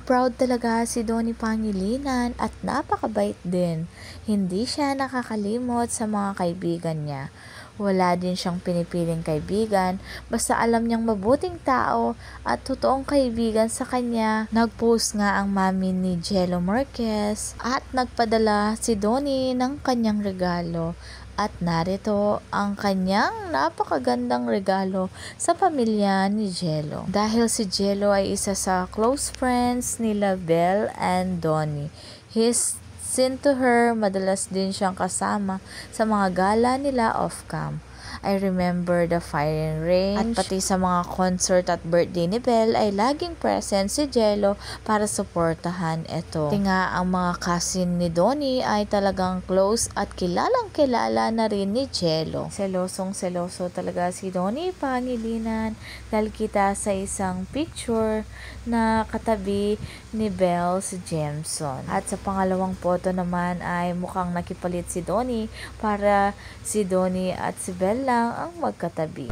Proud talaga si Donnie Pangilinan at napakabait din. Hindi siya nakakalimot sa mga kaibigan niya. Wala din siyang pinipiling kaibigan, basta alam niyang mabuting tao at totoong kaibigan sa kanya. Nag-post nga ang mami ni Jello Marquez at nagpadala si Donnie ng kanyang regalo. At narito ang kanyang napakagandang regalo sa pamilya ni Jello. Dahil si Jello ay isa sa close friends nila Belle and Donnie. He's seen to her, madalas din siyang kasama sa mga gala nila off-cam. I remember the firing range at pati sa mga concert at birthday ni Belle ay laging present si Jello para suportahan ito. Pati nga ang mga cousin ni Donnie ay talagang close at kilalang kilala na rin ni Jello. Selosong seloso talaga si Donnie Pangilinan dahil kita sa isang picture na katabi ni Belle si Jameson. At sa pangalawang photo naman ay mukhang nakipalit si Donnie para si Donnie at si Belle lang ang magkatabi.